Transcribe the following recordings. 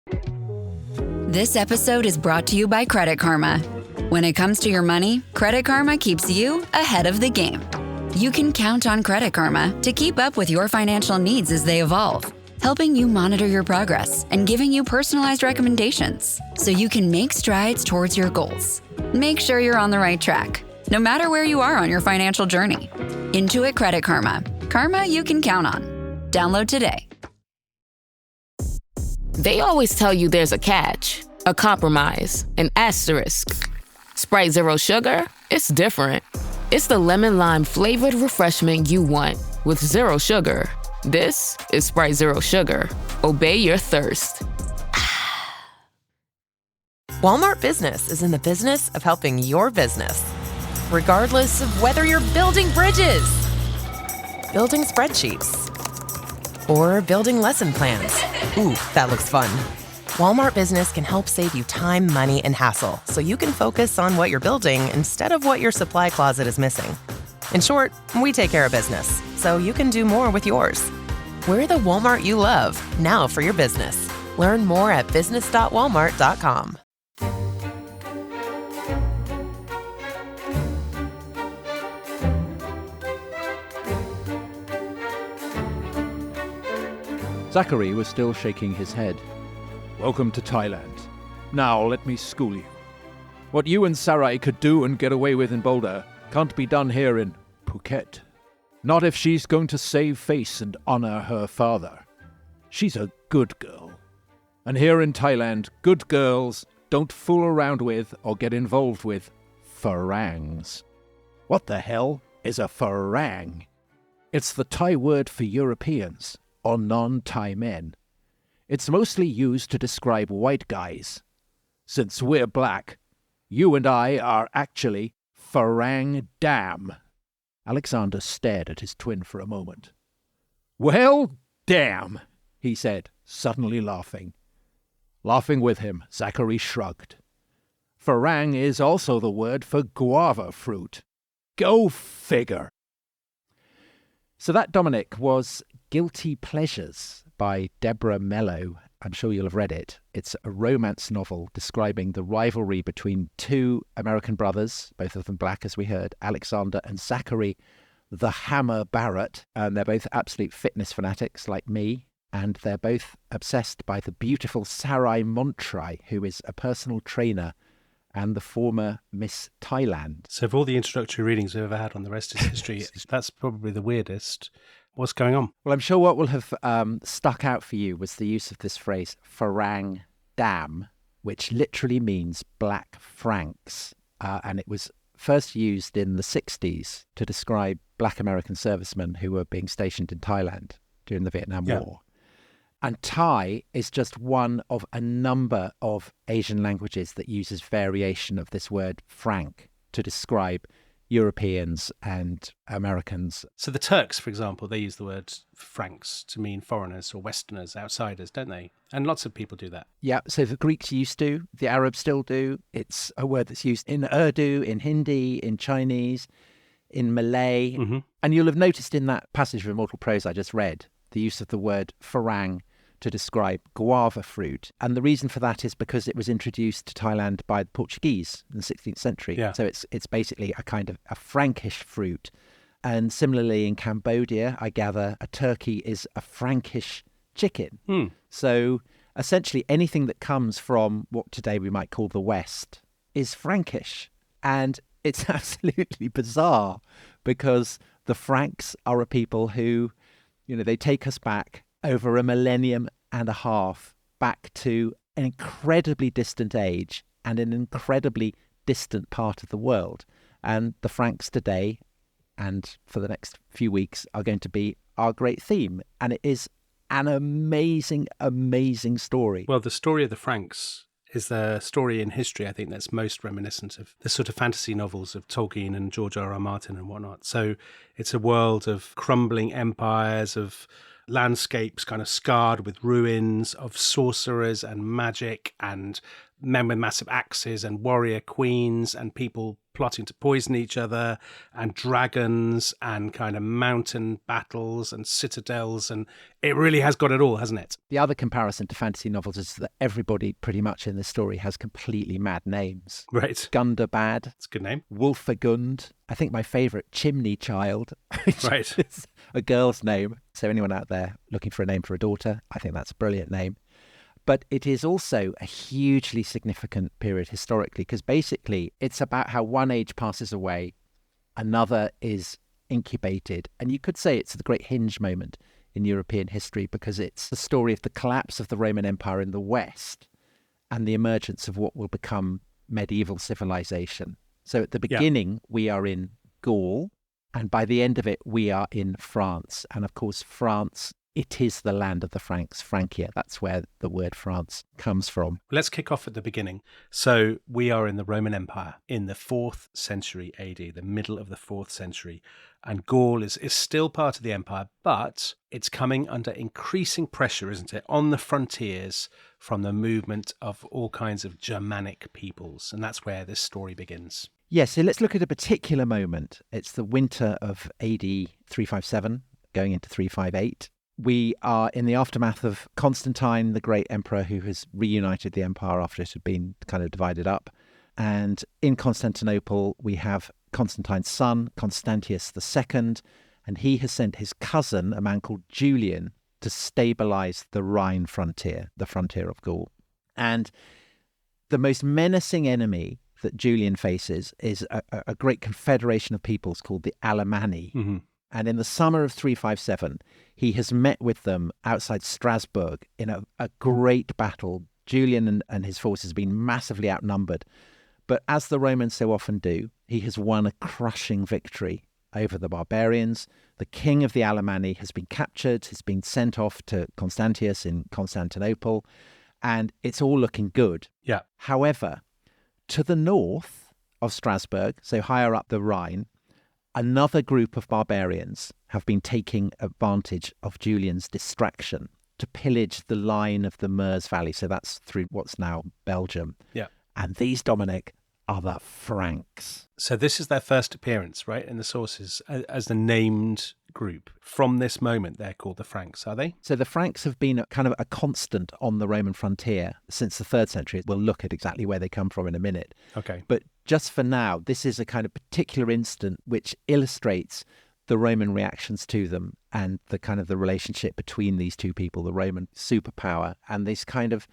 This episode is brought to you by Credit Karma. When it comes to your money, Credit Karma keeps you ahead of the game. You can count on Credit Karma to keep up with your financial needs as they evolve, helping you monitor your progress and giving you personalized recommendations so you can make strides towards your goals. Make sure you're on the right track, no matter where you are on your financial journey. Intuit Credit Karma. Karma you can count on. Download today. They always tell you there's a catch, a compromise, an asterisk. Sprite Zero Sugar? It's different. It's the lemon lime flavored refreshment you want with zero sugar. This is Sprite Zero Sugar. Obey your thirst. Walmart Business is in the business of helping your business, regardless of whether you're building bridges, building spreadsheets, or building lesson plans. Ooh, that looks fun. Walmart Business can help save you time, money, and hassle so you can focus on what you're building instead of what your supply closet is missing. In short, we take care of business so you can do more with yours. We're the Walmart you love, now for your business. Learn more at business.walmart.com. Zachary was still shaking his head. Welcome to Thailand. Now let me school you. What you and Sarai could do and get away with in Boulder can't be done here in Phuket. Not if she's going to save face and honor her father. She's a good girl. And here in Thailand, good girls don't fool around with or get involved with farangs. What the hell is a farang? It's the Thai word for Europeans, or non-Thai men. It's mostly used to describe white guys. Since we're black, you and I are actually farang damn. Alexander stared at his twin for a moment. Well, damn, he said, suddenly laughing. Laughing with him, Zachary shrugged. Farang is also the word for guava fruit. Go figure. So that, Dominic, was Guilty Pleasures by Deborah Mello. I'm sure you'll have read it. It's a romance novel describing the rivalry between two American brothers, both of them black, as we heard, Alexander and Zachary the Hammer Barrett. And they're both absolute fitness fanatics like me. And they're both obsessed by the beautiful Sarai Montrai, who is a personal trainer and the former Miss Thailand. So of all the introductory readings we've ever had on The Rest is History, that's probably the weirdest. What's going on? Well, I'm sure what will have stuck out for you was the use of this phrase, farang dam, which literally means black Franks. And it was first used in the 60s to describe black American servicemen who were being stationed in Thailand during the Vietnam War. And Thai is just one of a number of Asian languages that uses variation of this word frank to describe Europeans and Americans. So the Turks, for example, they use the word Franks to mean foreigners or Westerners, outsiders, don't they? And lots of people do that. Yeah, so the Greeks used to, the Arabs still do. It's a word that's used in Urdu, in Hindi, in Chinese, in Malay. Mm-hmm. And you'll have noticed in that passage of Immortal Prose I just read, the use of the word farang to describe guava fruit. And the reason for that is because it was introduced to Thailand by the Portuguese in the 16th century. Yeah. So it's basically a kind of a Frankish fruit. And similarly in Cambodia, I gather a turkey is a Frankish chicken. So essentially anything that comes from what today we might call the West is Frankish. And it's absolutely bizarre because the Franks are a people who, you know, they take us back over a millennium and a half back to an incredibly distant age and an incredibly distant part of the world. And the Franks today and for the next few weeks are going to be our great theme. And it is an amazing, amazing story. Well, the story of the Franks is the story in history, I think, that's most reminiscent of the sort of fantasy novels of Tolkien and George R.R. Martin and whatnot. So it's a world of crumbling empires, of landscapes kind of scarred with ruins, of sorcerers and magic and men with massive axes and warrior queens and people plotting to poison each other and dragons and kind of mountain battles and citadels. And it really has got it all, hasn't it? The other comparison to fantasy novels is that everybody pretty much in this story has completely mad names. Right. Gundabad. That's a good name. Wulfagund. I think my favourite, Chimney Child. Right. It's a girl's name. So anyone out there looking for a name for a daughter, I think that's a brilliant name. But it is also a hugely significant period historically, because basically it's about how one age passes away, another is incubated. And you could say it's the great hinge moment in European history, because it's the story of the collapse of the Roman Empire in the West and the emergence of what will become medieval civilization. So at the beginning, we are in Gaul, and by the end of it, we are in France. And of course, France, it is the land of the Franks, Francia. That's where the word France comes from. Let's kick off at the beginning. So we are in the Roman Empire in the 4th century AD, the middle of the 4th century. And Gaul is still part of the empire, but it's coming under increasing pressure, isn't it, on the frontiers from the movement of all kinds of Germanic peoples. And that's where this story begins. Yes, so let's look at a particular moment. It's the winter of AD 357, going into 358. We are in the aftermath of Constantine, the great emperor who has reunited the empire after it had been kind of divided up. And in Constantinople, we have Constantine's son, Constantius II, and he has sent his cousin, a man called Julian, to stabilize the Rhine frontier, the frontier of Gaul. And the most menacing enemy that Julian faces is a great confederation of peoples called the Alemanni. Mm-hmm. And in the summer of 357, he has met with them outside Strasbourg in a great battle. Julian and his forces have been massively outnumbered. But as the Romans so often do, he has won a crushing victory over the barbarians. The king of the Alemanni has been captured, has been sent off to Constantius in Constantinople, and it's all looking good. Yeah. However, to the north of Strasbourg, so higher up the Rhine, another group of barbarians have been taking advantage of Julian's distraction to pillage the line of the Meuse Valley. So that's through what's now Belgium. Yeah. And these, Dominic, are the Franks. So this is their first appearance, right, in the sources as the named group. From this moment, they're called the Franks, are they? So the Franks have been kind of a constant on the Roman frontier since the 3rd century. We'll look at exactly where they come from in a minute. Okay. But just for now, this is a kind of particular instant which illustrates the Roman reactions to them and the kind of the relationship between these two people, the Roman superpower, and this kind of,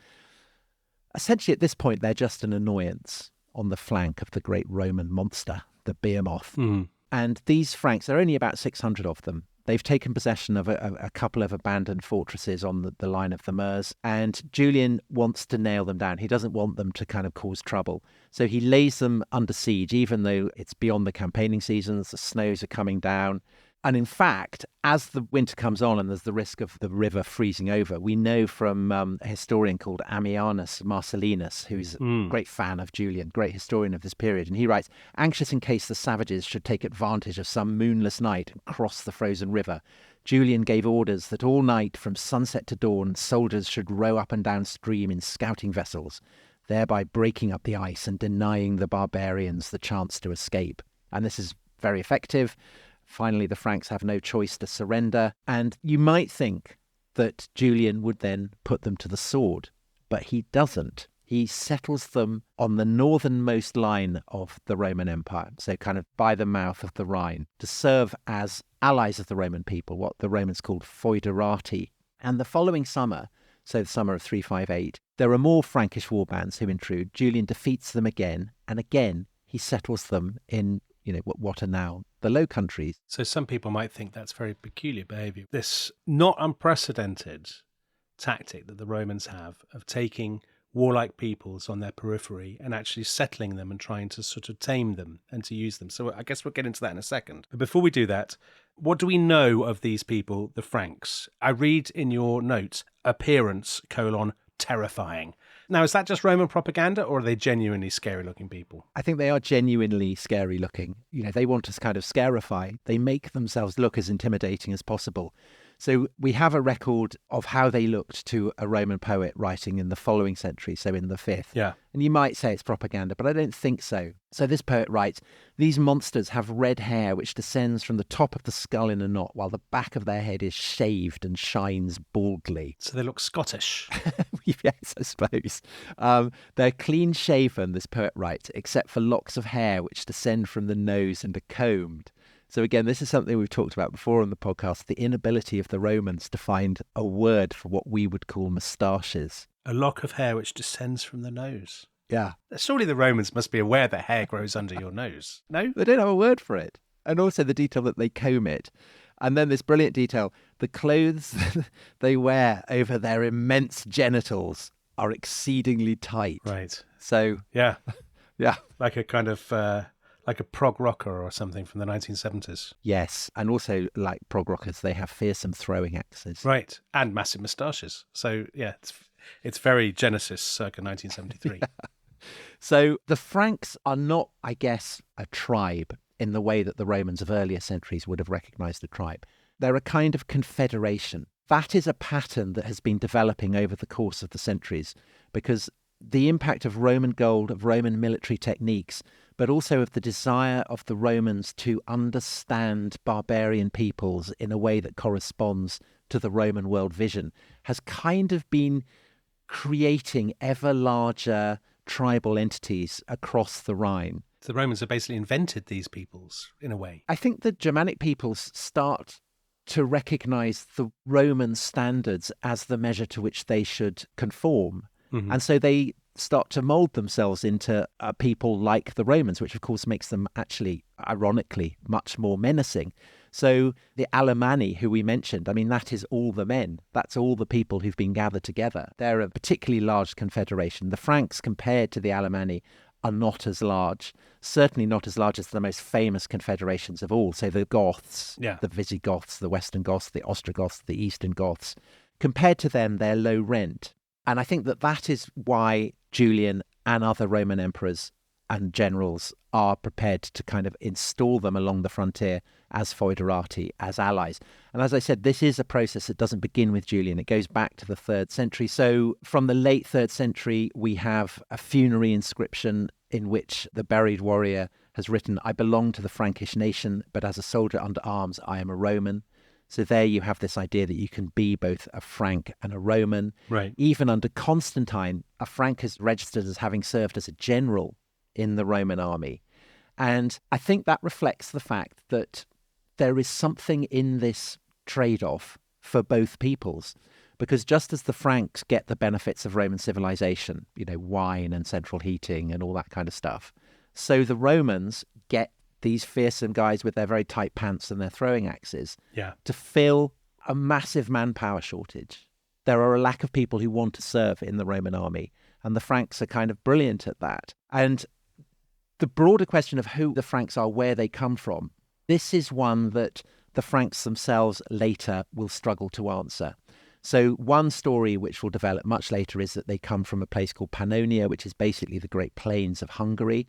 essentially at this point, they're just an annoyance on the flank of the great Roman monster, the behemoth. Mm. And these Franks, there are only about 600 of them. They've taken possession of a couple of abandoned fortresses on the line of the Meuse, and Julian wants to nail them down. He doesn't want them to kind of cause trouble. So he lays them under siege, even though it's beyond the campaigning seasons, the snows are coming down. And in fact, as the winter comes on and there's the risk of the river freezing over, we know from a historian called Ammianus Marcellinus, who's a great fan of Julian, great historian of this period. And he writes, anxious in case the savages should take advantage of some moonless night and cross the frozen river, Julian gave orders that all night from sunset to dawn, soldiers should row up and down stream in scouting vessels, thereby breaking up the ice and denying the barbarians the chance to escape. And this is very effective. Finally, the Franks have no choice to surrender, and you might think that Julian would then put them to the sword, but he doesn't. He settles them on the northernmost line of the Roman Empire, so kind of by the mouth of the Rhine, to serve as allies of the Roman people, what the Romans called foederati. And the following summer, so the summer of 358, there are more Frankish warbands who intrude. Julian defeats them again, and again he settles them in what are now the Low Countries. So some people might think that's very peculiar behaviour. This not unprecedented tactic that the Romans have of taking warlike peoples on their periphery and actually settling them and trying to sort of tame them and to use them. So I guess we'll get into that in a second. But before we do that, what do we know of these people, the Franks? I read in your notes, appearance, terrifying. Now, is that just Roman propaganda, or are they genuinely scary-looking people? I think they are genuinely scary-looking. They want to kind of scarify. They make themselves look as intimidating as possible. So we have a record of how they looked to a Roman poet writing in the following century, so in the 5th. Yeah. And you might say it's propaganda, but I don't think so. So this poet writes, "These monsters have red hair which descends from the top of the skull in a knot, while the back of their head is shaved and shines baldly." So they look Scottish. Yes, I suppose. They're clean shaven, this poet writes, except for locks of hair which descend from the nose and are combed. So again, this is something we've talked about before on the podcast, the inability of the Romans to find a word for what we would call moustaches. A lock of hair which descends from the nose. Yeah. Surely the Romans must be aware that hair grows under your nose. No? They don't have a word for it. And also the detail that they comb it. And then this brilliant detail, the clothes they wear over their immense genitals are exceedingly tight. Right. So, Yeah. yeah. Like a kind of... like a prog rocker or something from the 1970s. Yes. And also, like prog rockers, they have fearsome throwing axes. Right. And massive moustaches. So, yeah, it's very Genesis circa 1973. Yeah. So the Franks are not, I guess, a tribe in the way that the Romans of earlier centuries would have recognized a tribe. They're a kind of confederation. That is a pattern that has been developing over the course of the centuries because the impact of Roman gold, of Roman military techniques, but also of the desire of the Romans to understand barbarian peoples in a way that corresponds to the Roman world vision, has kind of been creating ever larger tribal entities across the Rhine. The Romans have basically invented these peoples in a way. I think the Germanic peoples start to recognize the Roman standards as the measure to which they should conform. Mm-hmm. And so they start to mold themselves into a people like the Romans, which of course makes them actually, ironically, much more menacing. So the Alemanni, who we mentioned, I mean, that is all the men. That's all the people who've been gathered together. They're a particularly large confederation. The Franks, compared to the Alemanni, are not as large, certainly not as large as the most famous confederations of all. So the Goths, the Visigoths, the Western Goths, the Ostrogoths, the Eastern Goths. Compared to them, they're low rent. And I think that that is why Julian and other Roman emperors and generals are prepared to kind of install them along the frontier as foederati, as allies. And as I said, this is a process that doesn't begin with Julian. It goes back to the 3rd century. So from the late 3rd century, we have a funerary inscription in which the buried warrior has written, "I belong to the Frankish nation, but as a soldier under arms, I am a Roman." So there you have this idea that you can be both a Frank and a Roman. Right. Even under Constantine, a Frank is registered as having served as a general in the Roman army. And I think that reflects the fact that there is something in this trade-off for both peoples. Because just as the Franks get the benefits of Roman civilization, you know, wine and central heating and all that kind of stuff, so the Romans get these fearsome guys with their very tight pants and their throwing axes to fill a massive manpower shortage. There are a lack of people who want to serve in the Roman army, and the Franks are kind of brilliant at that. And the broader question of who the Franks are, where they come from, this is one that the Franks themselves later will struggle to answer. So one story which will develop much later is that they come from a place called Pannonia, which is basically the Great Plains of Hungary.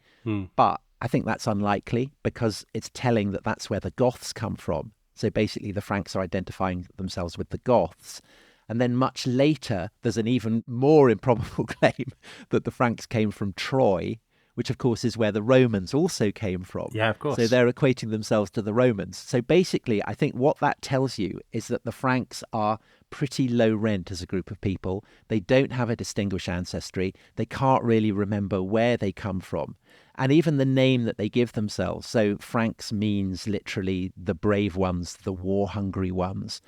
But I think that's unlikely because it's telling that that's where the Goths come from. So basically the Franks are identifying themselves with the Goths. And then much later, there's an even more improbable claim that the Franks came from Troy, which of course is where the Romans also came from. Yeah, of course. So they're equating themselves to the Romans. So basically, I think what that tells you is that the Franks are pretty low rent as a group of people. They don't have a distinguished ancestry. They can't really remember where they come from. And even the name that they give themselves, so Franks means literally the brave ones, the war-hungry ones.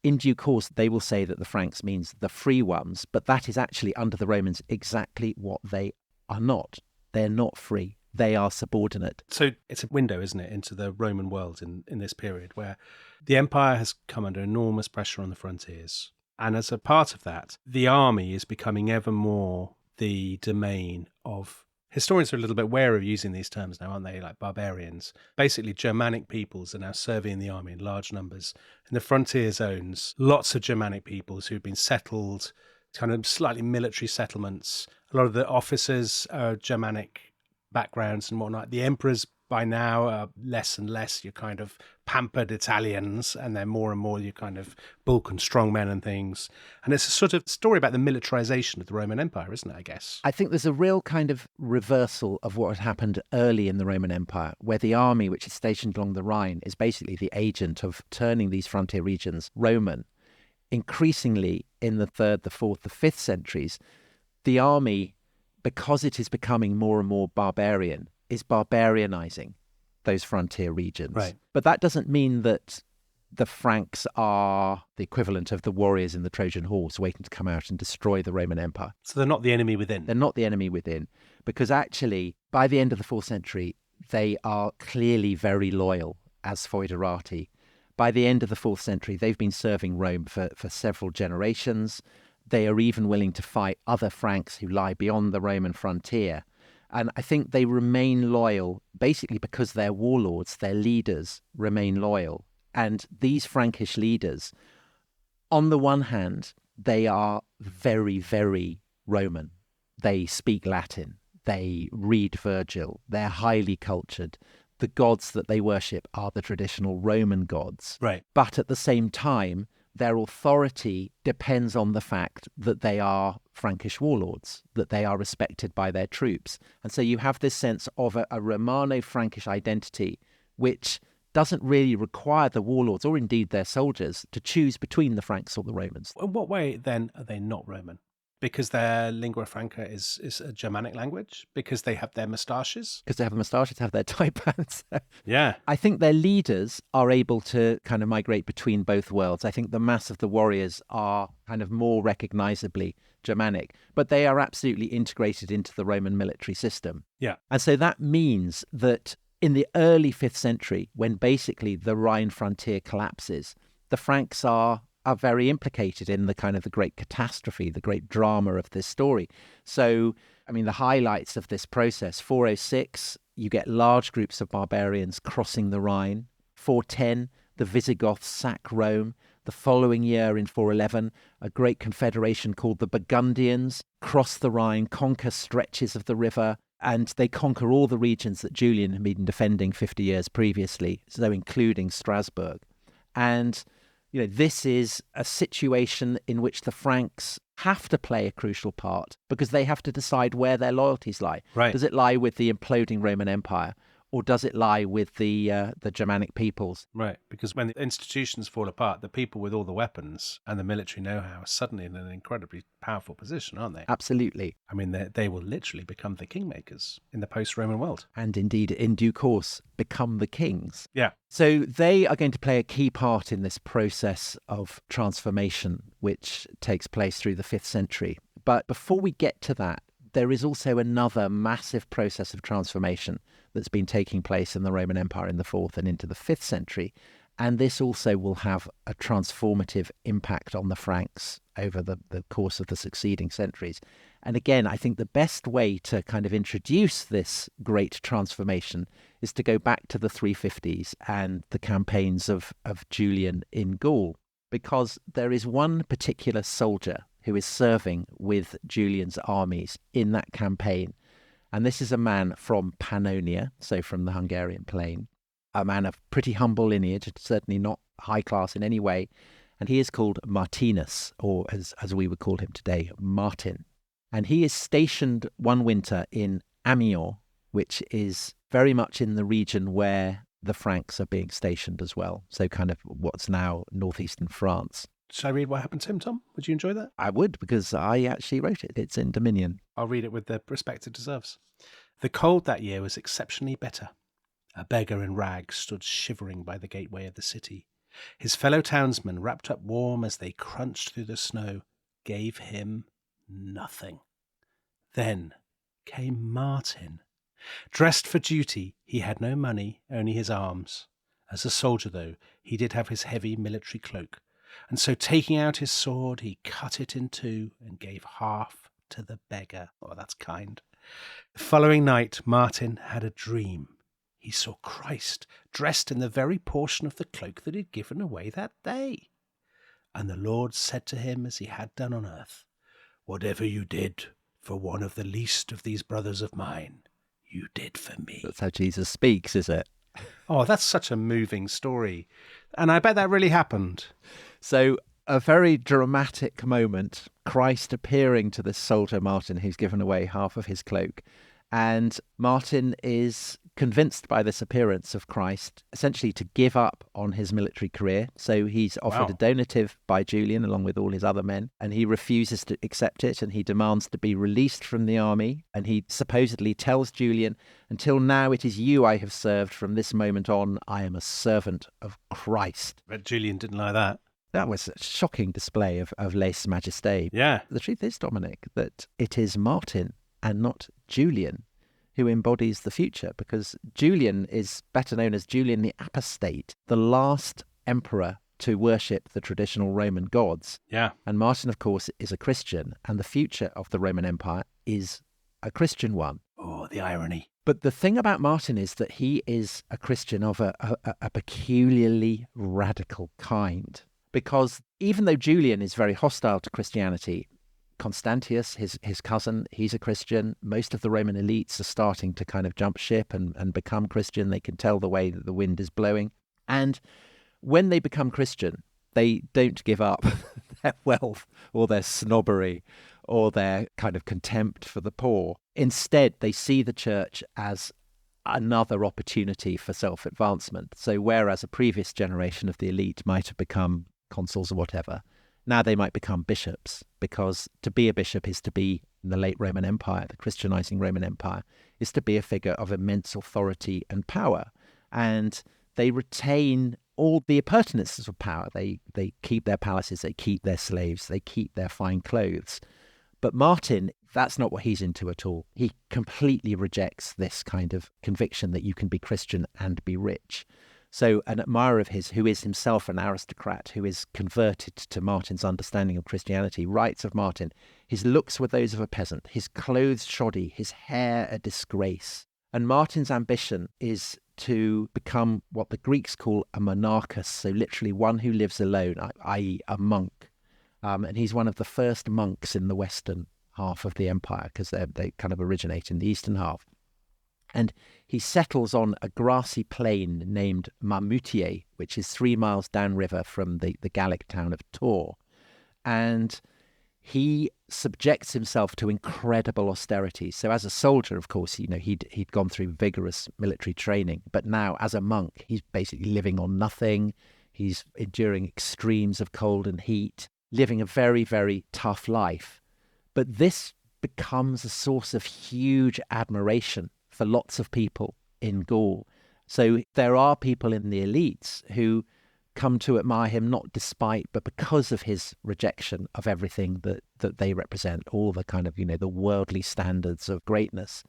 In due course, they will say that the Franks means the free ones, but that is actually under the Romans exactly what they are not. They're not free. They are subordinate. So it's a window, isn't it, into the Roman world in this period where the empire has come under enormous pressure on the frontiers. And as a part of that, the army is becoming ever more the domain of... Historians are a little bit wary of using these terms now, aren't they? Like barbarians. Basically, Germanic peoples are now serving in the army in large numbers. In the frontier zones, lots of Germanic peoples who've been settled, kind of slightly military settlements. A lot of the officers are Germanic backgrounds and whatnot. The emperors by now are less and less your kind of pampered Italians, and then more and more you kind of bulk and strongmen and things. And it's a sort of story about the militarization of the Roman Empire, isn't it, I guess? I think there's a real kind of reversal of what had happened early in the Roman Empire, where the army, which is stationed along the Rhine, is basically the agent of turning these frontier regions Roman. Increasingly, in the 3rd, the 4th, the 5th centuries, the army, because it is becoming more and more barbarian, is barbarianizing those frontier regions. Right. But that doesn't mean that the Franks are the equivalent of the warriors in the Trojan horse waiting to come out and destroy the Roman Empire. So they're not the enemy within. They're not the enemy within, because actually, by the end of the 4th century, they are clearly very loyal as foederati. By the end of the 4th century, they've been serving Rome for several generations. They are even willing to fight other Franks who lie beyond the Roman frontier. And I think they remain loyal basically because their warlords, their leaders, remain loyal. And these Frankish leaders, on the one hand, they are very, very Roman. They speak Latin. They read Virgil. They're highly cultured. The gods that they worship are the traditional Roman gods. Right. But at the same time, their authority depends on the fact that they are Frankish warlords, that they are respected by their troops. And so you have this sense of a Romano-Frankish identity, which doesn't really require the warlords, or indeed their soldiers, to choose between the Franks or the Romans. In what way, then, are they not Roman? Because their lingua franca is a Germanic language? Because they have their moustaches? Because they have moustaches, have their tie bands. Yeah. I think their leaders are able to kind of migrate between both worlds. I think the mass of the warriors are kind of more recognizably Germanic, but they are absolutely integrated into the Roman military system. Yeah. And so that means that in the early 5th century, when basically the Rhine frontier collapses, the Franks are very implicated in the kind of the great catastrophe, the great drama of this story. So, I mean, the highlights of this process, 406, you get large groups of barbarians crossing the Rhine. 410, the Visigoths sack Rome. The following year, in 411, a great confederation called the Burgundians cross the Rhine, conquer stretches of the river, and they conquer all the regions that Julian had been defending 50 years previously, so including Strasbourg. And this is a situation in which the Franks have to play a crucial part because they have to decide where their loyalties lie. Right. Does it lie with the imploding Roman Empire, or does it lie with the Germanic peoples? Right, because when the institutions fall apart, the people with all the weapons and the military know-how are suddenly in an incredibly powerful position, aren't they? Absolutely. I mean, they will literally become the kingmakers in the post-Roman world. And indeed, in due course, become the kings. Yeah. So they are going to play a key part in this process of transformation, which takes place through the 5th century. But before we get to that, there is also another massive process of transformation that's been taking place in the Roman Empire in the 4th and into the 5th century. And this also will have a transformative impact on the Franks over the course of the succeeding centuries. And again, I think the best way to kind of introduce this great transformation is to go back to the 350s and the campaigns of Julian in Gaul, because there is one particular soldier who is serving with Julian's armies in that campaign. And this is a man from Pannonia, so from the Hungarian plain, a man of pretty humble lineage, certainly not high class in any way. And he is called Martinus, or as we would call him today, Martin. And he is stationed one winter in Amiens, which is very much in the region where the Franks are being stationed as well. So kind of what's now northeastern France. Shall I read what happened to him, Tom? Would you enjoy that? I would, because I actually wrote it. It's in Dominion. I'll read it with the respect it deserves. The cold that year was exceptionally bitter. A beggar in rags stood shivering by the gateway of the city. His fellow townsmen, wrapped up warm as they crunched through the snow, gave him nothing. Then came Martin. Dressed for duty, he had no money, only his arms. As a soldier, though, he did have his heavy military cloak, and so taking out his sword, he cut it in two and gave half to the beggar. Oh, that's kind. The following night, Martin had a dream. He saw Christ dressed in the very portion of the cloak that he'd given away that day. And the Lord said to him, as he had done on earth, "Whatever you did for one of the least of these brothers of mine, you did for me." That's how Jesus speaks, is it? Oh, that's such a moving story. And I bet that really happened. So a very dramatic moment, Christ appearing to this soldier Martin who's given away half of his cloak. And Martin is convinced by this appearance of Christ essentially to give up on his military career. So he's offered a donative by Julian along with all his other men, and he refuses to accept it, and he demands to be released from the army. And he supposedly tells Julian, "Until now it is you I have served. From this moment on I am a servant of Christ." But Julian didn't like that. That was a shocking display of lèse-majesté. Yeah. The truth is, Dominic, that it is Martin and not Julian who embodies the future, because Julian is better known as Julian the Apostate, the last emperor to worship the traditional Roman gods. Yeah. And Martin, of course, is a Christian, and the future of the Roman Empire is a Christian one. Oh, the irony. But the thing about Martin is that he is a Christian of a peculiarly radical kind, because even though Julian is very hostile to Christianity, Constantius, his cousin, he's a Christian. Most of the Roman elites are starting to kind of jump ship and become Christian. They can tell the way that the wind is blowing. And when they become Christian, they don't give up their wealth or their snobbery or their kind of contempt for the poor. Instead, they see the church as another opportunity for self-advancement. So whereas a previous generation of the elite might have become consuls or whatever, now they might become bishops, because to be a bishop is to be, in the late Roman Empire, the Christianizing Roman Empire, is to be a figure of immense authority and power. And they retain all the appurtenances of power. They keep their palaces, they keep their slaves, they keep their fine clothes. But Martin, that's not what he's into at all. He completely rejects this kind of conviction that you can be Christian and be rich. So an admirer of his, who is himself an aristocrat, who is converted to Martin's understanding of Christianity, writes of Martin, "His looks were those of a peasant, his clothes shoddy, his hair a disgrace." And Martin's ambition is to become what the Greeks call a monarchus, so literally one who lives alone, i.e. a monk. And he's one of the first monks in the western half of the empire, because they kind of originate in the eastern half. And he settles on a grassy plain named Marmoutier, which is 3 miles downriver from the Gallic town of Tours. And he subjects himself to incredible austerity. So as a soldier, of course, he'd gone through vigorous military training. But now as a monk, he's basically living on nothing. He's enduring extremes of cold and heat, living a very, very tough life. But this becomes a source of huge admiration for lots of people in Gaul. So there are people in the elites who come to admire him not despite, but because of his rejection of everything that they represent, all the kind of, the worldly standards of greatness.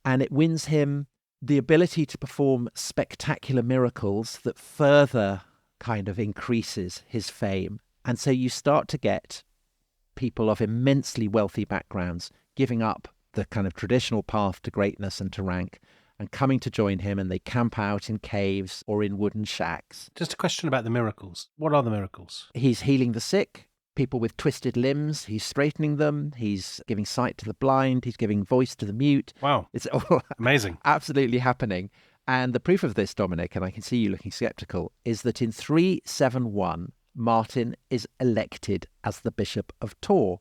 And it wins him the ability to perform spectacular miracles that further kind of increases his fame. And so you start to get people of immensely wealthy backgrounds giving up the kind of traditional path to greatness and to rank and coming to join him, and they camp out in caves or in wooden shacks. Just a question about the miracles. What are the miracles? He's healing the sick, people with twisted limbs. He's straightening them. He's giving sight to the blind. He's giving voice to the mute. Wow. It's all amazing. Absolutely happening. And the proof of this, Dominic, and I can see you looking skeptical, is that in 371, Martin is elected as the Bishop of Tours.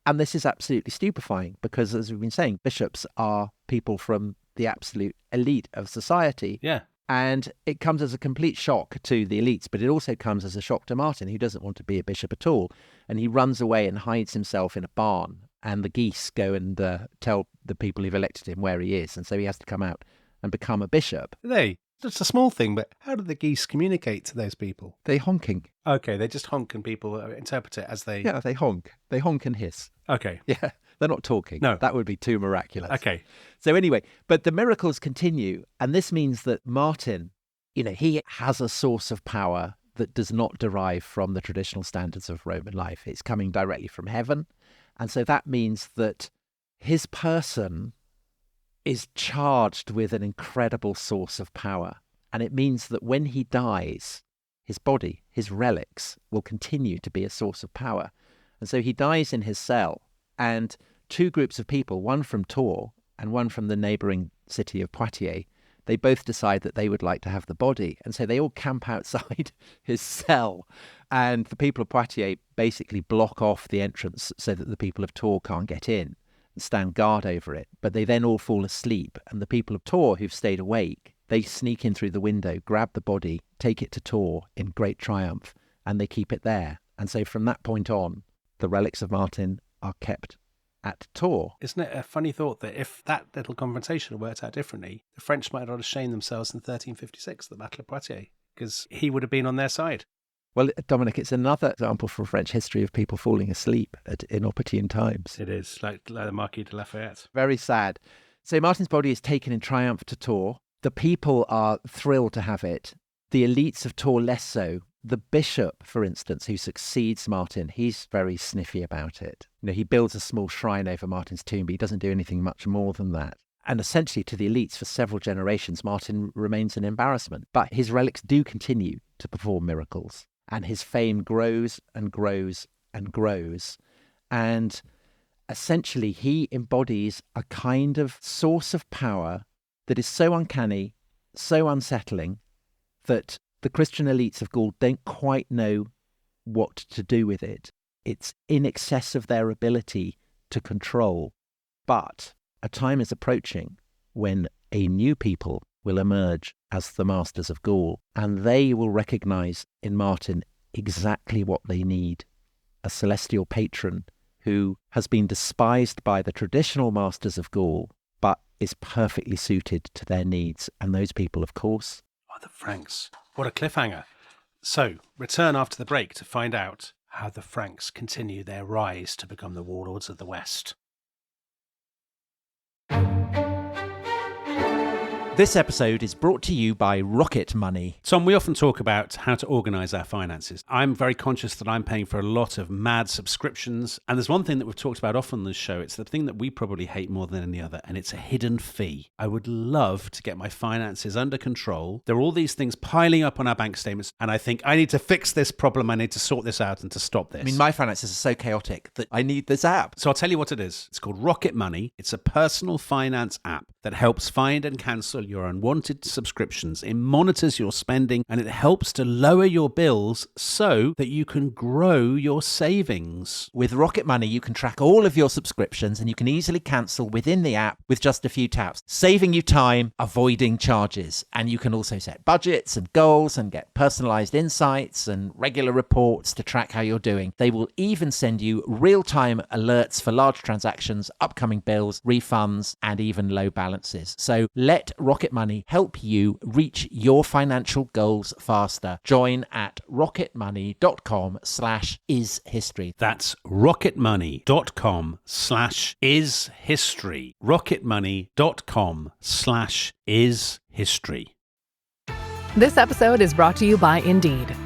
And this is absolutely stupefying because, as we've been saying, bishops are people from the absolute elite of society. Yeah. And it comes as a complete shock to the elites, but it also comes as a shock to Martin, who doesn't want to be a bishop at all. And he runs away and hides himself in a barn, and the geese go and tell the people who've elected him where he is. And so he has to come out and become a bishop. It's a small thing, but how do the geese communicate to those people? They honking. Okay, they just honk and people interpret it as they... Yeah, they honk. They honk and hiss. Okay. Yeah, they're not talking. No. That would be too miraculous. Okay. So anyway, but the miracles continue, and this means that Martin, he has a source of power that does not derive from the traditional standards of Roman life. It's coming directly from heaven, and so that means that his person is charged with an incredible source of power. And it means that when he dies, his body, his relics, will continue to be a source of power. And so he dies in his cell, and 2 groups of people, one from Tours and one from the neighbouring city of Poitiers, they both decide that they would like to have the body. And so they all camp outside his cell. And the people of Poitiers basically block off the entrance so that the people of Tours can't get in and stand guard over it. But they then all fall asleep. And the people of Tours who've stayed awake, they sneak in through the window, grab the body, take it to Tours in great triumph, and they keep it there. And so from that point on, the relics of Martin are kept at Tours. Isn't it a funny thought that if that little confrontation worked out differently, the French might not have shamed themselves in 1356, the Battle of Poitiers, because he would have been on their side. Well, Dominic, it's another example from French history of people falling asleep at inopportune times. It is, like the Marquis de Lafayette. Very sad. So Martin's body is taken in triumph to Tours. The people are thrilled to have it. The elites of Tours less so. The bishop, for instance, who succeeds Martin, he's very sniffy about it. He builds a small shrine over Martin's tomb, but he doesn't do anything much more than that. And essentially to the elites for several generations, Martin remains an embarrassment. But his relics do continue to perform miracles. And his fame grows and grows and grows. And essentially he embodies a kind of source of power that is so uncanny, so unsettling, that the Christian elites of Gaul don't quite know what to do with it. It's in excess of their ability to control. But a time is approaching when a new people will emerge as the masters of Gaul, and they will recognise in Martin exactly what they need: a celestial patron who has been despised by the traditional masters of Gaul, but is perfectly suited to their needs. And those people, of course, are the Franks. What a cliffhanger. So, return after the break to find out how the Franks continue their rise to become the warlords of the West. This episode is brought to you by Rocket Money. Tom, we often talk about how to organise our finances. I'm very conscious that I'm paying for a lot of mad subscriptions. And there's one thing that we've talked about often on this show. It's the thing that we probably hate more than any other, and it's a hidden fee. I would love to get my finances under control. There are all these things piling up on our bank statements, and I think I need to fix this problem. I need to sort this out and to stop this. I mean, my finances are so chaotic that I need this app. So I'll tell you what it is. It's called Rocket Money. It's a personal finance app that helps find and cancel your unwanted subscriptions. It monitors your spending and it helps to lower your bills so that you can grow your savings. With Rocket Money, you can track all of your subscriptions and you can easily cancel within the app with just a few taps, saving you time, avoiding charges. And you can also set budgets and goals and get personalized insights and regular reports to track how you're doing. They will even send you real-time alerts for large transactions, upcoming bills, refunds, and even low balances. So let Rocket Money help you reach your financial goals faster. Join at rocketmoney.com/ishistory. That's rocketmoney.com/ishistory. rocketmoney.com/ishistory. This episode is brought to you by Indeed.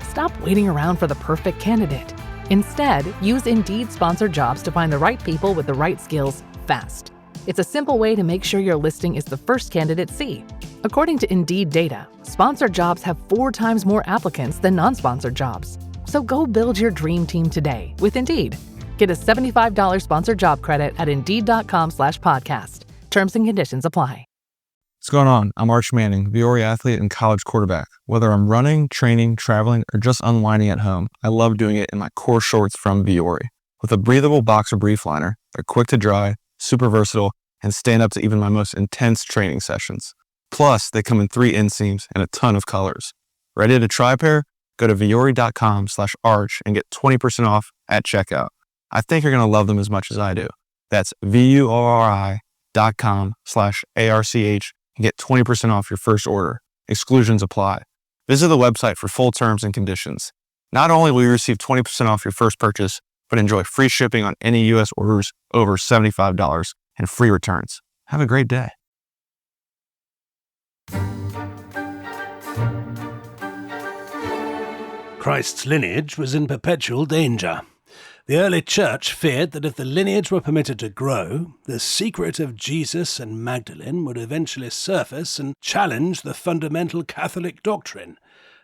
Stop waiting around for the perfect candidate. Instead, use Indeed sponsored jobs to find the right people with the right skills fast. It's a simple way to make sure your listing is the first candidates see. According to Indeed data, sponsored jobs have 4 times more applicants than non-sponsored jobs. So go build your dream team today with Indeed. Get a $75 sponsored job credit at Indeed.com/podcast. Terms and conditions apply. What's going on? I'm Arch Manning, Viore athlete and college quarterback. Whether I'm running, training, traveling, or just unwinding at home, I love doing it in my core shorts from Viore. With a breathable boxer brief liner, they're quick to dry, super versatile, and stand up to even my most intense training sessions. Plus, they come in 3 inseams and a ton of colors. Ready to try a pair? Go to viore.com/arch and get 20% off at checkout. I think you're going to love them as much as I do. That's VUORI.com/ARCH and get 20% off your first order. Exclusions apply. Visit the website for full terms and conditions. Not only will you receive 20% off your first purchase, but enjoy free shipping on any U.S. orders over $75 and free returns. Have a great day. Christ's lineage was in perpetual danger. The early church feared that if the lineage were permitted to grow, the secret of Jesus and Magdalene would eventually surface and challenge the fundamental Catholic doctrine,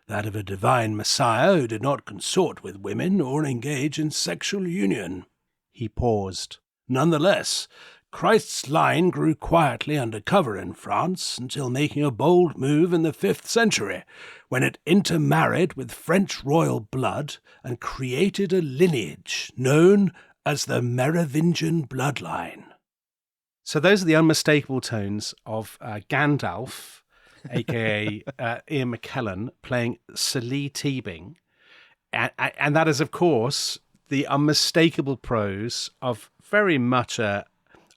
that of a divine Messiah who did not consort with women or engage in sexual union. He paused. Nonetheless, Christ's line grew quietly under cover in France until making a bold move in the 5th century, when it intermarried with French royal blood and created a lineage known as the Merovingian bloodline. So those are the unmistakable tones of Gandalf, a.k.a. Ian McKellen, playing Sir Lee Teabing. And that is, of course, the unmistakable prose of very much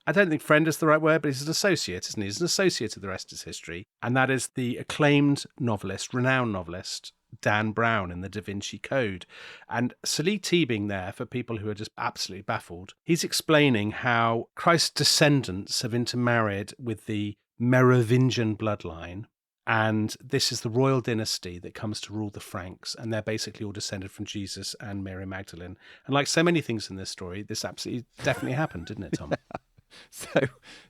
I don't think friend is the right word, but he's an associate, isn't he? He's an associate of the rest is history. And that is the acclaimed novelist, renowned novelist, Dan Brown in the Da Vinci Code. And Sir Lee Teabing there, for people who are just absolutely baffled, he's explaining how Christ's descendants have intermarried with the Merovingian bloodline. And this is the royal dynasty that comes to rule the Franks. And they're basically all descended from Jesus and Mary Magdalene. And like so many things in this story, this absolutely definitely happened, didn't it, Tom?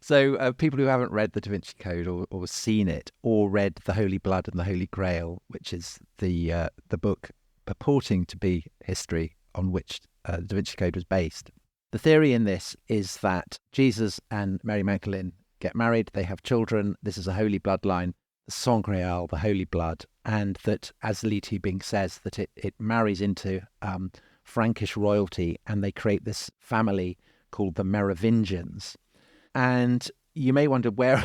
So people who haven't read the Da Vinci Code or seen it or read The Holy Blood and the Holy Grail, which is the book purporting to be history on which the Da Vinci Code was based, the theory in this is that Jesus and Mary Magdalene get married, they have children, this is a holy bloodline, the sangreal, the holy blood, and that, as Lee Teabing says, that it marries into Frankish royalty and they create this family called the Merovingians. And you may wonder where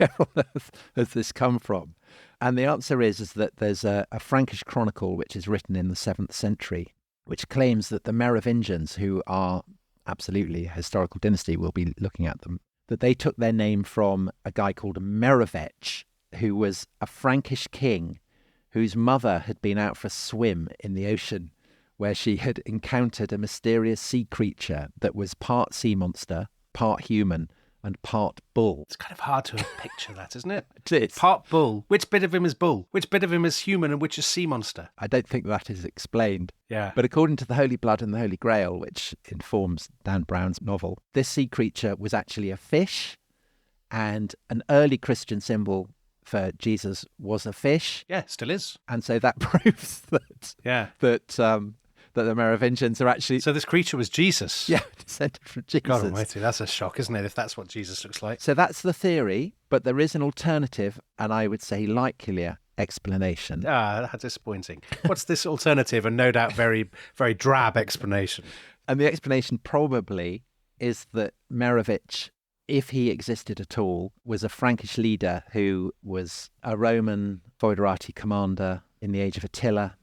on earth has this come from? And the answer is that there's a Frankish chronicle which is written in the 7th century, which claims that the Merovingians, who are absolutely a historical dynasty, we'll be looking at them, that they took their name from a guy called Merovech, who was a Frankish king whose mother had been out for a swim in the ocean, where she had encountered a mysterious sea creature that was part sea monster, part human, and part bull. It's kind of hard to picture that, isn't it? It is. Part bull. Which bit of him is bull? Which bit of him is human and which is sea monster? I don't think that is explained. Yeah. But according to The Holy Blood and the Holy Grail, which informs Dan Brown's novel, this sea creature was actually a fish, and an early Christian symbol for Jesus was a fish. Yeah, still is. And so that proves that that the Merovingians are actually... So this creature was Jesus? Yeah, descended from Jesus. God almighty, that's a shock, isn't it, if that's what Jesus looks like? So that's the theory, but there is an alternative, and I would say likelier explanation. Ah, that's disappointing. What's this alternative and no doubt very, very drab explanation? And the explanation probably is that Merovech, if he existed at all, was a Frankish leader who was a Roman foederati commander in the age of Attila,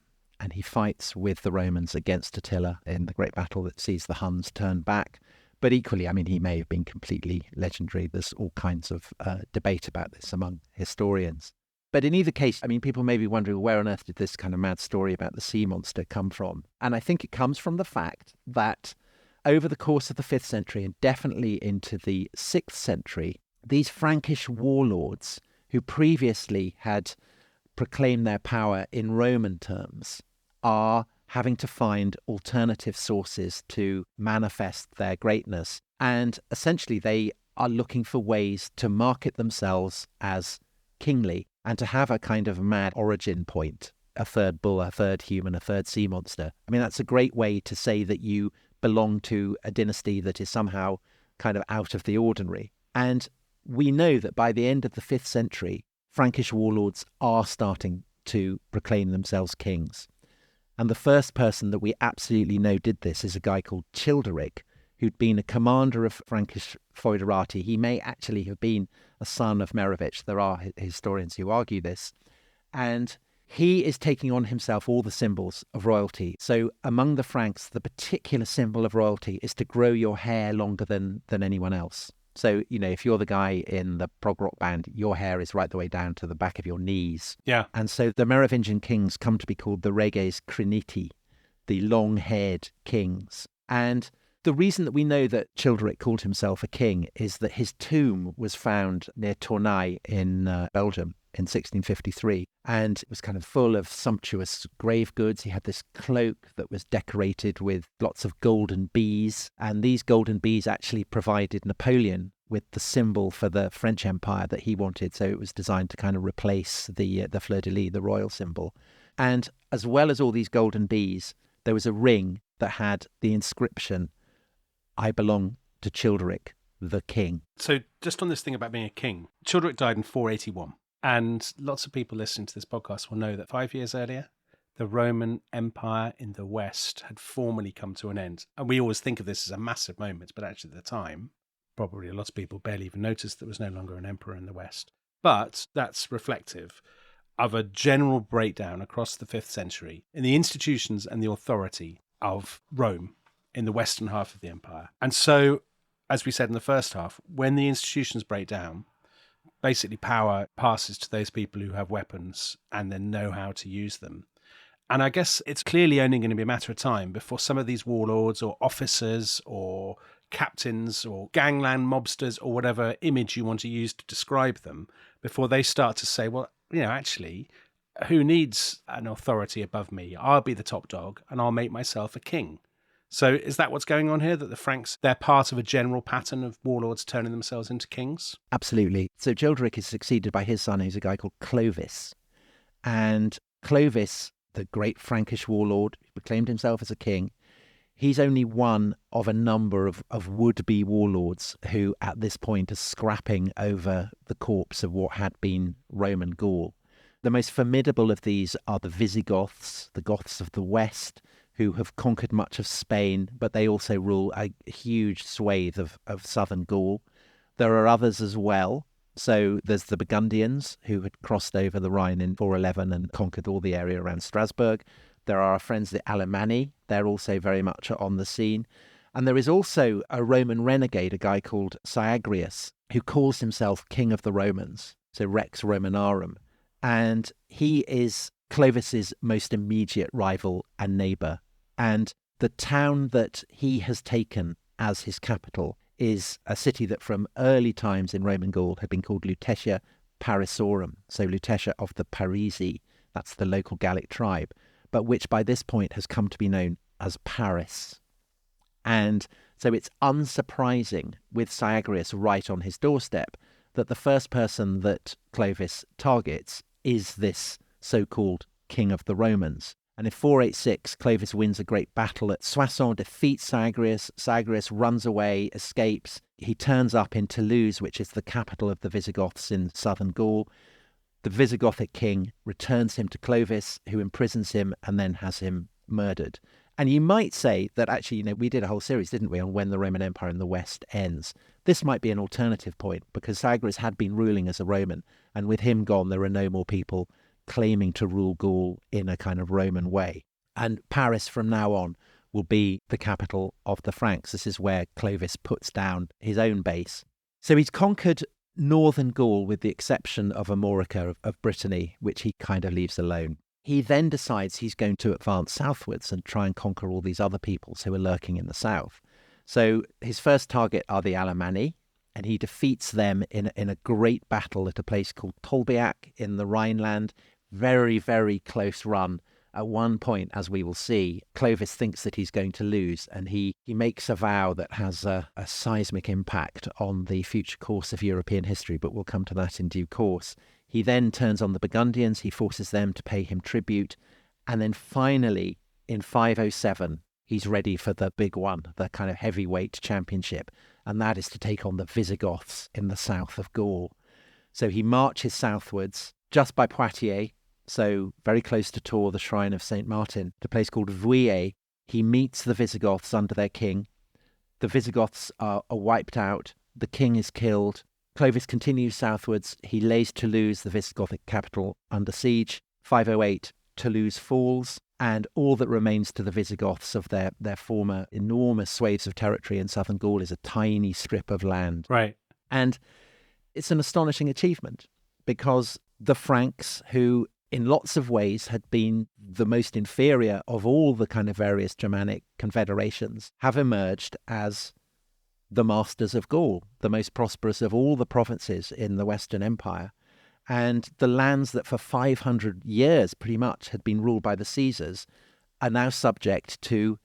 and he fights with the Romans against Attila in the great battle that sees the Huns turn back. But equally, I mean, he may have been completely legendary. There's all kinds of debate about this among historians. But in either case, I mean, people may be wondering, where on earth did this kind of mad story about the sea monster come from? And I think it comes from the fact that over the course of the 5th century and definitely into the 6th century, these Frankish warlords, who previously had proclaimed their power in Roman terms, are having to find alternative sources to manifest their greatness. And essentially, they are looking for ways to market themselves as kingly and to have a kind of mad origin point, a third bull, a third human, a third sea monster. I mean, that's a great way to say that you belong to a dynasty that is somehow kind of out of the ordinary. And we know that by the end of the 5th century, Frankish warlords are starting to proclaim themselves kings. And the first person that we absolutely know did this is a guy called Childeric, who'd been a commander of Frankish foederati. He may actually have been a son of Merovech. There are historians who argue this. And he is taking on himself all the symbols of royalty. So among the Franks, the particular symbol of royalty is to grow your hair longer than anyone else. So, you know, if you're the guy in the prog rock band, your hair is right the way down to the back of your knees. Yeah. And so the Merovingian kings come to be called the reges criniti, the long-haired kings. And the reason that we know that Childeric called himself a king is that his tomb was found near Tournai in Belgium in 1653, and it was kind of full of sumptuous grave goods. He had this cloak that was decorated with lots of golden bees, and these golden bees actually provided Napoleon with the symbol for the French Empire that he wanted. So it was designed to kind of replace the fleur-de-lis, the royal symbol. And as well as all these golden bees, there was a ring that had the inscription, "I belong to Childeric, the king. So just on this thing about being a king, Childeric died in 481. And lots of people listening to this podcast will know that 5 years earlier, the Roman Empire in the West had formally come to an end. And we always think of this as a massive moment, but actually at the time, probably a lot of people barely even noticed there was no longer an emperor in the West. But that's reflective of a general breakdown across the 5th century in the institutions and the authority of Rome in the western half of the empire. And so, as we said in the first half, when the institutions break down, basically power passes to those people who have weapons and then know how to use them. And I guess it's clearly only going to be a matter of time before some of these warlords or officers or captains or gangland mobsters or whatever image you want to use to describe them, before they start to say, well, actually, who needs an authority above me? I'll be the top dog and I'll make myself a king. So is that what's going on here, that the Franks, they're part of a general pattern of warlords turning themselves into kings? Absolutely. So Childeric is succeeded by his son, who's a guy called Clovis. And Clovis, the great Frankish warlord, who proclaimed himself as a king, he's only one of a number of would-be warlords who at this point are scrapping over the corpse of what had been Roman Gaul. The most formidable of these are the Visigoths, the Goths of the West, who have conquered much of Spain, but they also rule a huge swathe of southern Gaul. There are others as well. So there's the Burgundians, who had crossed over the Rhine in 411 and conquered all the area around Strasbourg. There are our friends, the Alemanni. They're also very much on the scene. And there is also a Roman renegade, a guy called Syagrius, who calls himself King of the Romans, so Rex Romanorum. And he is Clovis's most immediate rival and neighbour. And the town that he has taken as his capital is a city that from early times in Roman Gaul had been called Lutetia Parisorum, so Lutetia of the Parisi, that's the local Gallic tribe, but which by this point has come to be known as Paris. And so it's unsurprising, with Syagrius right on his doorstep, that the first person that Clovis targets is this so-called King of the Romans. And in 486, Clovis wins a great battle at Soissons, defeats Syagrius. Syagrius runs away, escapes. He turns up in Toulouse, which is the capital of the Visigoths in southern Gaul. The Visigothic king returns him to Clovis, who imprisons him and then has him murdered. And you might say that actually, we did a whole series, didn't we, on when the Roman Empire in the West ends. This might be an alternative point, because Syagrius had been ruling as a Roman, and with him gone, there are no more people claiming to rule Gaul in a kind of Roman way. And Paris from now on will be the capital of the Franks. This is where Clovis puts down his own base. So he's conquered northern Gaul with the exception of Amorica of Brittany, which he kind of leaves alone. He then decides he's going to advance southwards and try and conquer all these other peoples who are lurking in the south. So his first target are the Alemanni, and he defeats them in a great battle at a place called Tolbiac in the Rhineland. Very, very close run. At one point, as we will see, Clovis thinks that he's going to lose, and he makes a vow that has a seismic impact on the future course of European history, but we'll come to that in due course. He then turns on the Burgundians, he forces them to pay him tribute, and then finally, in 507, he's ready for the big one, the kind of heavyweight championship, and that is to take on the Visigoths in the south of Gaul. So he marches southwards, just by Poitiers, so very close to Tours, the shrine of St. Martin, to a place called Vouillers. He meets the Visigoths under their king. The Visigoths are wiped out. The king is killed. Clovis continues southwards. He lays Toulouse, the Visigothic capital, under siege. 508, Toulouse falls, and all that remains to the Visigoths of their former enormous swathes of territory in southern Gaul is a tiny strip of land. Right. And it's an astonishing achievement, because the Franks, who in lots of ways had been the most inferior of all the kind of various Germanic confederations, have emerged as the masters of Gaul, the most prosperous of all the provinces in the Western Empire. And the lands that for 500 years pretty much had been ruled by the Caesars are now subject to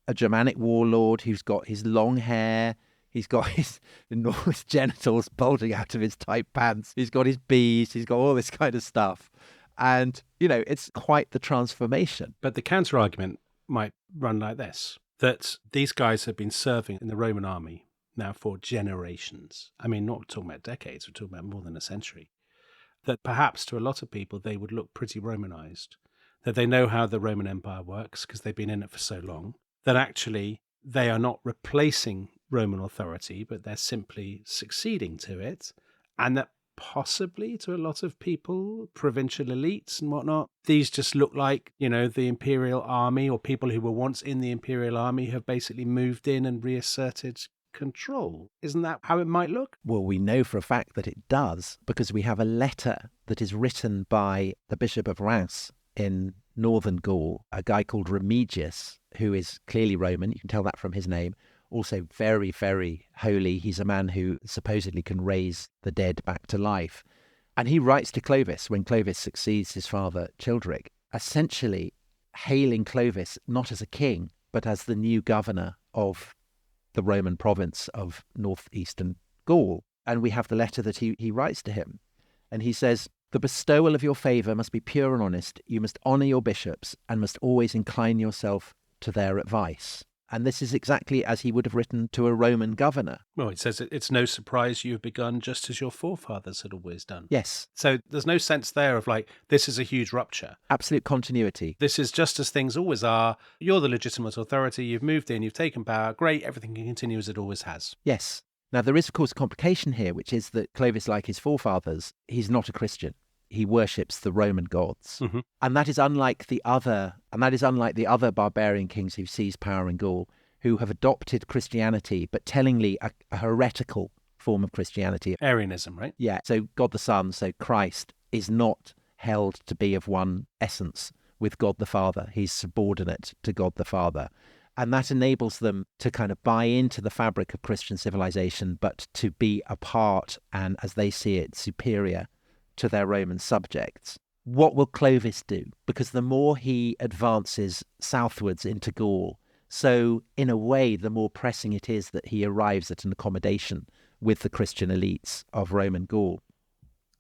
a Germanic warlord who's got his long hair, he's got his enormous genitals bulging out of his tight pants, he's got his bees, he's got all this kind of stuff. And, it's quite the transformation. But the counter-argument might run like this, that these guys have been serving in the Roman army now for generations. I mean, not talking about decades, we're talking about more than a century. That perhaps to a lot of people, they would look pretty Romanized, that they know how the Roman Empire works because they've been in it for so long, that actually they are not replacing Roman authority, but they're simply succeeding to it. And that possibly to a lot of people, provincial elites and whatnot, these just look like, the imperial army, or people who were once in the imperial army have basically moved in and reasserted control. Isn't that how it might look? Well, we know for a fact that it does, because we have a letter that is written by the Bishop of Reims in northern Gaul, a guy called Remigius, who is clearly Roman. You can tell that from his name. Also very, very holy. He's a man who supposedly can raise the dead back to life. And he writes to Clovis when Clovis succeeds his father, Childeric, essentially hailing Clovis not as a king, but as the new governor of the Roman province of northeastern Gaul. And we have the letter that he writes to him. And he says, "The bestowal of your favour must be pure and honest. You must honour your bishops and must always incline yourself to their advice." And this is exactly as he would have written to a Roman governor. Well, it says it's no surprise you have begun just as your forefathers had always done. Yes. So there's no sense there of this is a huge rupture. Absolute continuity. This is just as things always are. You're the legitimate authority. You've moved in. You've taken power. Great. Everything can continue as it always has. Yes. Now, there is, of course, a complication here, which is that Clovis, like his forefathers, he's not a Christian. He worships the Roman gods. Mm-hmm. And that is unlike the other barbarian kings who seized power in Gaul, who have adopted Christianity, but tellingly a heretical form of Christianity. Arianism, right? Yeah. So God the Son, so Christ, is not held to be of one essence with God the Father. He's subordinate to God the Father. And that enables them to kind of buy into the fabric of Christian civilization, but to be apart and, as they see it, superior to their Roman subjects. What will Clovis do? Because the more he advances southwards into Gaul, so in a way, the more pressing it is that he arrives at an accommodation with the Christian elites of Roman Gaul.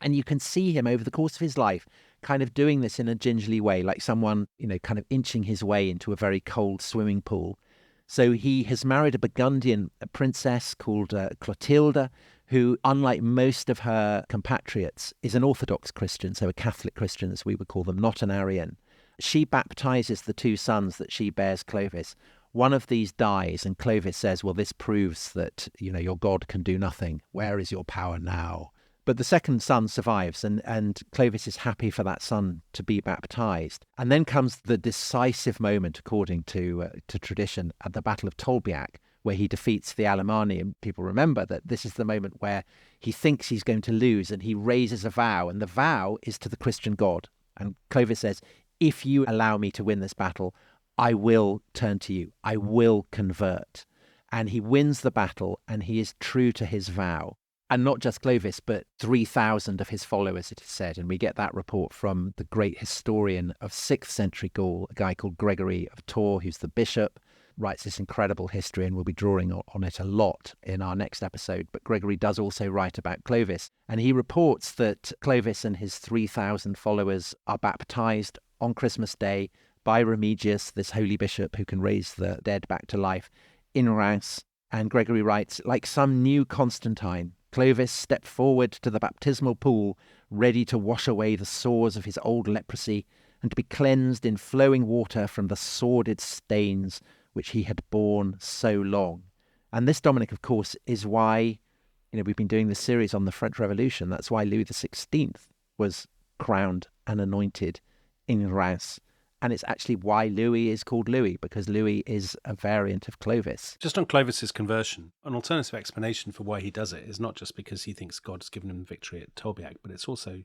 And you can see him over the course of his life kind of doing this in a gingerly way, like someone, kind of inching his way into a very cold swimming pool. So he has married a Burgundian princess called Clotilde, who, unlike most of her compatriots, is an Orthodox Christian, so a Catholic Christian, as we would call them, not an Arian. She baptizes the two sons that she bears Clovis. One of these dies, and Clovis says, well, this proves that, your God can do nothing. Where is your power now? But the second son survives, and Clovis is happy for that son to be baptized. And then comes the decisive moment, according to tradition, at the Battle of Tolbiac, where he defeats the Alemanni. And people remember that this is the moment where he thinks he's going to lose, and he raises a vow, and the vow is to the Christian God. And Clovis says, if you allow me to win this battle, I will turn to you. I will convert. And he wins the battle, and he is true to his vow. And not just Clovis, but 3,000 of his followers, it is said. And we get that report from the great historian of 6th century Gaul, a guy called Gregory of Tours, who's the bishop, writes this incredible history, and we'll be drawing on it a lot in our next episode. But Gregory does also write about Clovis. And he reports that Clovis and his 3,000 followers are baptized on Christmas Day by Remigius, this holy bishop who can raise the dead back to life, in Reims. And Gregory writes, like some new Constantine, Clovis stepped forward to the baptismal pool, ready to wash away the sores of his old leprosy and to be cleansed in flowing water from the sordid stains which he had borne so long. And this, Dominic, of course, is why, we've been doing this series on the French Revolution. That's why Louis XVI was crowned and anointed in Reims. And it's actually why Louis is called Louis, because Louis is a variant of Clovis. Just on Clovis's conversion, an alternative explanation for why he does it is not just because he thinks God has given him victory at Tolbiac, but it's also,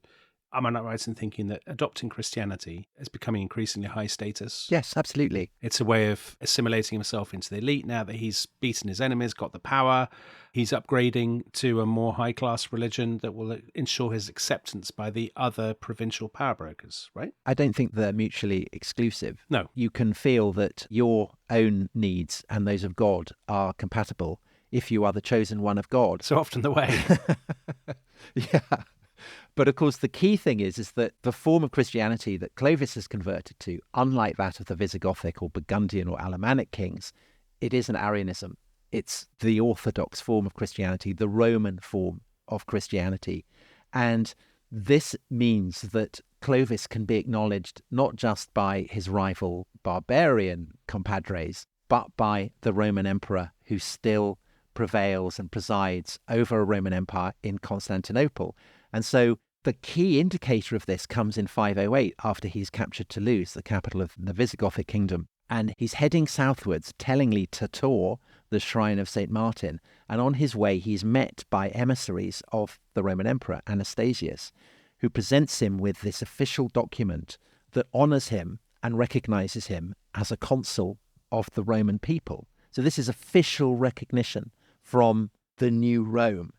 am I not right in thinking that adopting Christianity is becoming increasingly high status? Yes, absolutely. It's a way of assimilating himself into the elite now that he's beaten his enemies, got the power. He's upgrading to a more high-class religion that will ensure his acceptance by the other provincial power brokers, right? I don't think they're mutually exclusive. No. You can feel that your own needs and those of God are compatible if you are the chosen one of God. So often the way. Yeah. But of course, the key thing is that the form of Christianity that Clovis has converted to, unlike that of the Visigothic or Burgundian or Alemannic kings, it is an Arianism. It's the Orthodox form of Christianity, the Roman form of Christianity. And this means that Clovis can be acknowledged not just by his rival barbarian compadres, but by the Roman emperor who still prevails and presides over a Roman Empire in Constantinople. And so the key indicator of this comes in 508 after he's captured Toulouse, the capital of the Visigothic kingdom. And he's heading southwards, tellingly to Tours, the shrine of St. Martin. And on his way, he's met by emissaries of the Roman Emperor, Anastasius, who presents him with this official document that honors him and recognizes him as a consul of the Roman people. So this is official recognition from the new Rome.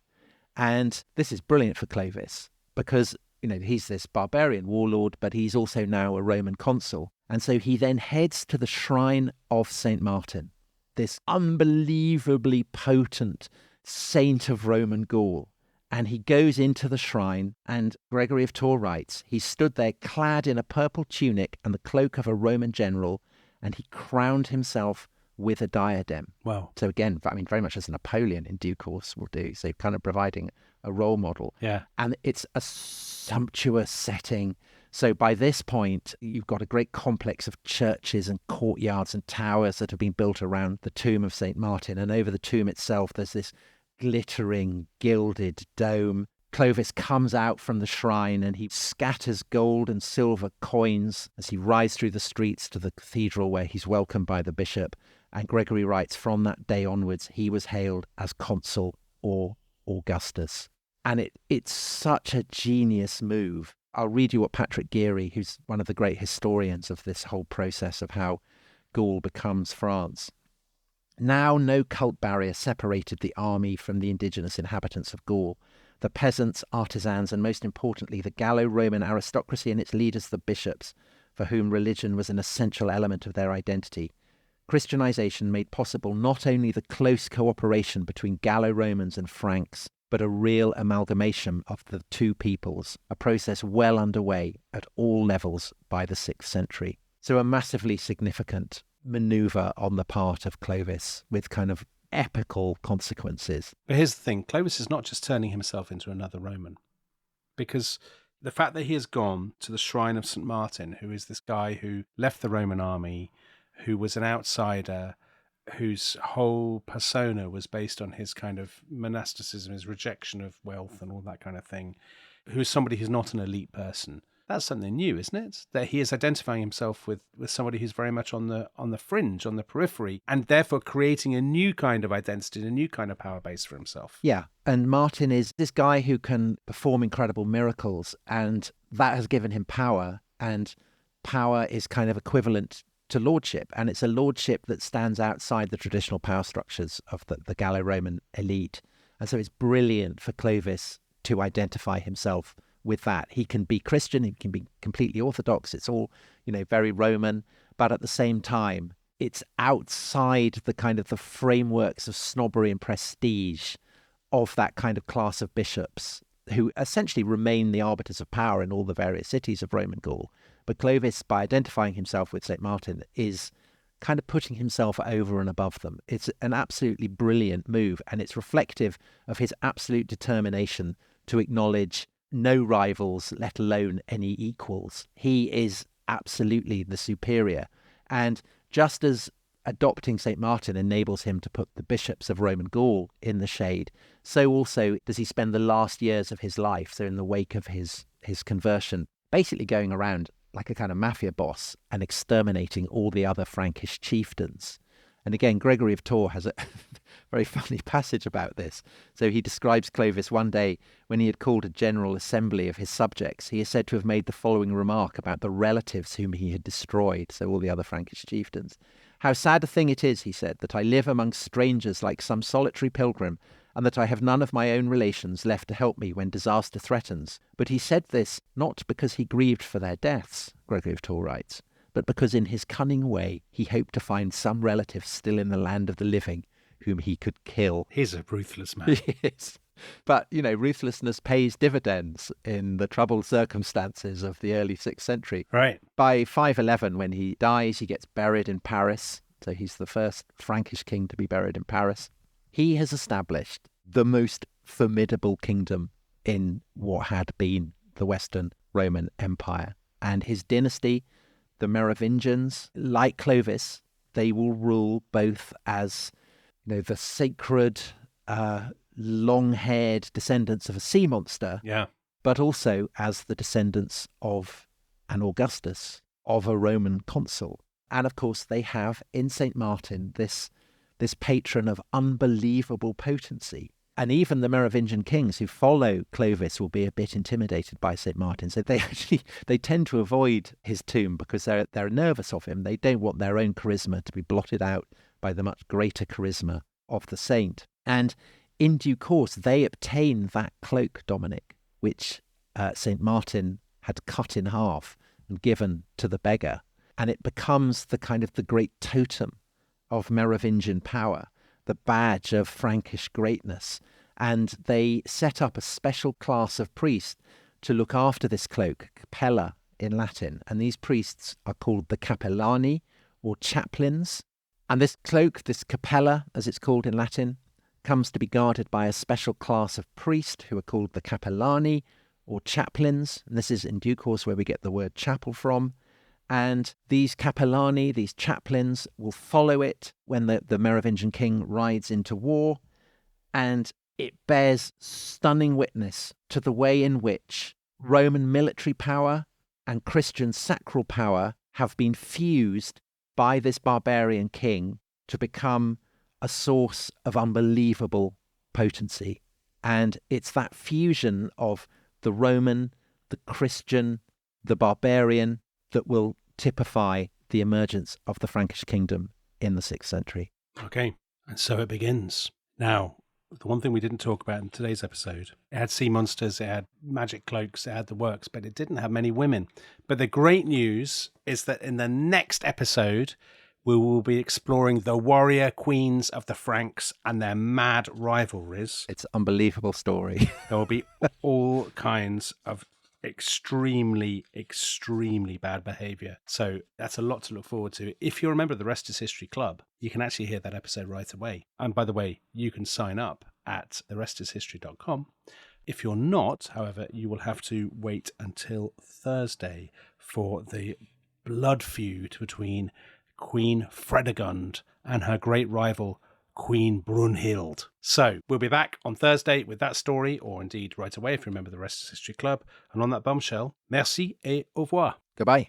And this is brilliant for Clovis because, he's this barbarian warlord, but he's also now a Roman consul. And so he then heads to the shrine of St. Martin, this unbelievably potent saint of Roman Gaul. And he goes into the shrine, and Gregory of Tours writes, he stood there clad in a purple tunic and the cloak of a Roman general, and he crowned himself with a diadem. Wow. So again, very much as Napoleon in due course will do. So kind of providing a role model. Yeah. And it's a sumptuous setting. So by this point, you've got a great complex of churches and courtyards and towers that have been built around the tomb of St. Martin. And over the tomb itself, there's this glittering, gilded dome. Clovis comes out from the shrine and he scatters gold and silver coins as he rides through the streets to the cathedral where he's welcomed by the bishop. And Gregory writes, from that day onwards, he was hailed as consul or Augustus. And it's such a genius move. I'll read you what Patrick Geary, who's one of the great historians of this whole process of how Gaul becomes France. Now no cult barrier separated the army from the indigenous inhabitants of Gaul. The peasants, artisans, and most importantly, the Gallo-Roman aristocracy and its leaders, the bishops, for whom religion was an essential element of their identity. Christianization made possible not only the close cooperation between Gallo-Romans and Franks, but a real amalgamation of the two peoples, a process well underway at all levels by the 6th century. So a massively significant maneuver on the part of Clovis with kind of epical consequences. But here's the thing, Clovis is not just turning himself into another Roman, because the fact that he has gone to the shrine of St. Martin, who is this guy who left the Roman army, who was an outsider, whose whole persona was based on his kind of monasticism, his rejection of wealth and all that kind of thing, who's somebody who's not an elite person. That's something new, isn't it? That he is identifying himself with somebody who's very much on the fringe, on the periphery, and therefore creating a new kind of identity, a new kind of power base for himself. Yeah, and Martin is this guy who can perform incredible miracles, and that has given him power, and power is kind of equivalent to lordship, and it's a lordship that stands outside the traditional power structures of the Gallo-Roman elite. And so it's brilliant for Clovis to identify himself with that. He can be Christian, he can be completely Orthodox, it's all, very Roman, but at the same time, it's outside the kind of the frameworks of snobbery and prestige of that kind of class of bishops who essentially remain the arbiters of power in all the various cities of Roman Gaul. But Clovis, by identifying himself with St. Martin, is kind of putting himself over and above them. It's an absolutely brilliant move, and it's reflective of his absolute determination to acknowledge no rivals, let alone any equals. He is absolutely the superior. And just as adopting St. Martin enables him to put the bishops of Roman Gaul in the shade, so also does he spend the last years of his life, so in the wake of his conversion, basically going around like a kind of mafia boss and exterminating all the other Frankish chieftains. And again, Gregory of Tours has a very funny passage about this. So he describes Clovis one day when he had called a general assembly of his subjects. He is said to have made the following remark about the relatives whom he had destroyed, so all the other Frankish chieftains. How sad a thing it is, he said, that I live among strangers like some solitary pilgrim, and that I have none of my own relations left to help me when disaster threatens. But he said this not because he grieved for their deaths, Gregory of Tours writes, but because in his cunning way he hoped to find some relative still in the land of the living whom he could kill. He's a ruthless man. Yes. But, ruthlessness pays dividends in the troubled circumstances of the early 6th century. Right. By 511, when he dies, he gets buried in Paris. So he's the first Frankish king to be buried in Paris. he has established the most formidable kingdom in what had been the Western Roman Empire. And his dynasty, the Merovingians, like Clovis, they will rule both as the sacred, long-haired descendants of a sea monster, but also as the descendants of an Augustus, of a Roman consul. And of course, they have in St. Martin this patron of unbelievable potency. And even the Merovingian kings who follow Clovis will be a bit intimidated by St. Martin. So they tend to avoid his tomb because they're nervous of him. They don't want their own charisma to be blotted out by the much greater charisma of the saint. And in due course, they obtain that cloak, Dominic, which St. Martin had cut in half and given to the beggar. And it becomes the great totem of Merovingian power, the badge of Frankish greatness. And they set up a special class of priests to look after this cloak, capella in Latin. And these priests are called the capellani, or chaplains. And this cloak, this capella, as it's called in Latin, comes to be guarded by a special class of priests who are called the capellani, or chaplains. And this is in due course where we get the word chapel from. And these capellani, these chaplains, will follow it when the Merovingian king rides into war. And it bears stunning witness to the way in which Roman military power and Christian sacral power have been fused by this barbarian king to become a source of unbelievable potency. And it's that fusion of the Roman, the Christian, the barbarian that will typify the emergence of the Frankish kingdom in the 6th century. Okay, and so it begins. Now, the one thing we didn't talk about in today's episode, it had sea monsters, it had magic cloaks, it had the works, but it didn't have many women. But the great news is that in the next episode, we will be exploring the warrior queens of the Franks and their mad rivalries. It's an unbelievable story. There will be all kinds of extremely bad behavior. So that's a lot to look forward to. If you're a member of the Rest is History Club, you can actually hear that episode right away. And by the way, you can sign up at therestishistory.com. If you're not, however, you will have to wait until Thursday for the blood feud between Queen Fredegund and her great rival Queen Brunhild. So we'll be back on Thursday with that story, or indeed right away if you remember the Rest is History Club. And on that bombshell, merci et au revoir. Goodbye.